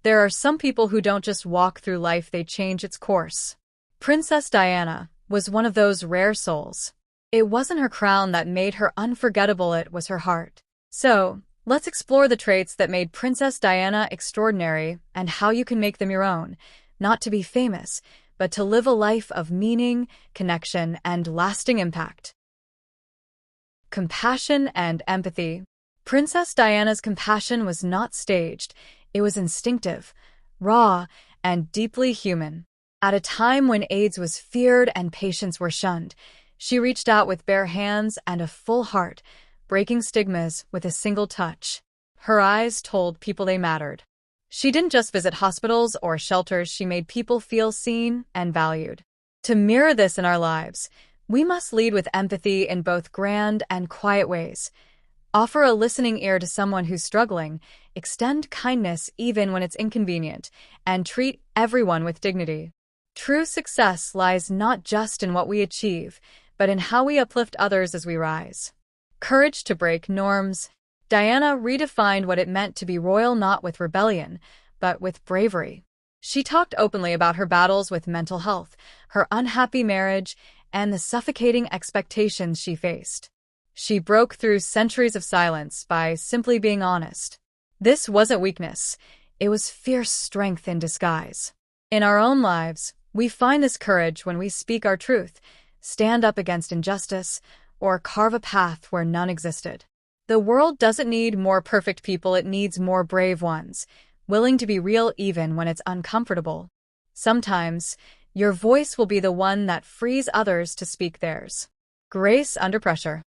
There are some people who don't just walk through life, they change its course. Princess Diana was one of those rare souls. It wasn't her crown that made her unforgettable, it was her heart. So, let's explore the traits that made Princess Diana extraordinary and how you can make them your own, not to be famous, but to live a life of meaning, connection, and lasting impact. Compassion and empathy. Princess Diana's compassion was not staged, it was instinctive, raw, and deeply human. At a time when AIDS was feared and patients were shunned, she reached out with bare hands and a full heart, breaking stigmas with a single touch. Her eyes told people they mattered. She didn't just visit hospitals or shelters, she made people feel seen and valued. To mirror this in our lives, we must lead with empathy in both grand and quiet ways. Offer a listening ear to someone who's struggling, extend kindness even when it's inconvenient, and treat everyone with dignity. True success lies not just in what we achieve, but in how we uplift others as we rise. Courage to break norms. Diana redefined what it meant to be royal, not with rebellion, but with bravery. She talked openly about her battles with mental health, her unhappy marriage, and the suffocating expectations she faced. She broke through centuries of silence by simply being honest. This wasn't weakness, it was fierce strength in disguise. In our own lives, we find this courage when we speak our truth, stand up against injustice, or carve a path where none existed. The world doesn't need more perfect people, it needs more brave ones, willing to be real even when it's uncomfortable. Sometimes, your voice will be the one that frees others to speak theirs. Grace under pressure.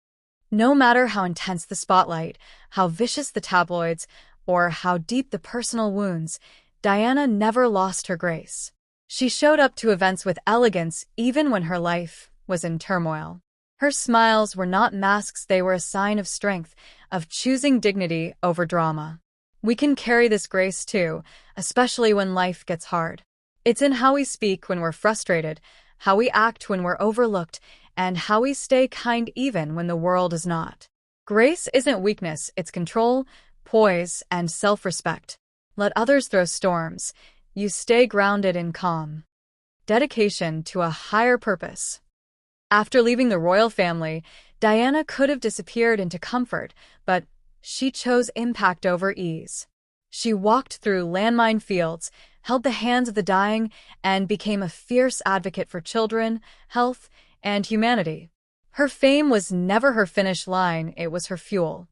No matter how intense the spotlight, how vicious the tabloids, or how deep the personal wounds, Diana never lost her grace. She showed up to events with elegance even when her life was in turmoil. Her smiles were not masks, they were a sign of strength, of choosing dignity over drama. We can carry this grace too, especially when life gets hard. It's in how we speak when we're frustrated, how we act when we're overlooked, and how we stay kind even when the world is not. Grace isn't weakness, it's control, poise, and self-respect. Let others throw storms. You stay grounded in calm. Dedication to a higher purpose. After leaving the royal family, Diana could have disappeared into comfort, but she chose impact over ease. She walked through landmine fields, held the hands of the dying, and became a fierce advocate for children, health, and humanity. Her fame was never her finish line, it was her fuel.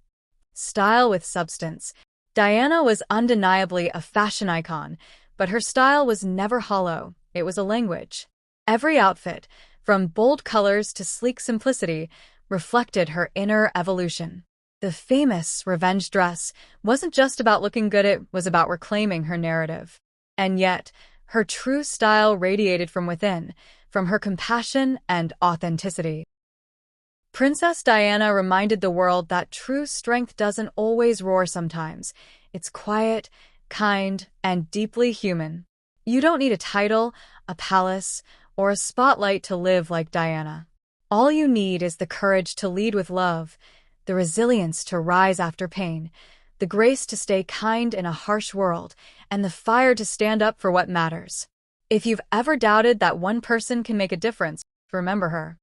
Style with substance. Diana was undeniably a fashion icon, but her style was never hollow, it was a language. Every outfit, from bold colors to sleek simplicity, reflected her inner evolution. The famous revenge dress wasn't just about looking good, it was about reclaiming her narrative. And yet, her true style radiated from within, from her compassion and authenticity. Princess Diana reminded the world that true strength doesn't always roar sometimes. It's quiet, kind, and deeply human. You don't need a title, a palace, or a spotlight to live like Diana. All you need is the courage to lead with love, the resilience to rise after pain, the grace to stay kind in a harsh world, and the fire to stand up for what matters. If you've ever doubted that one person can make a difference, remember her.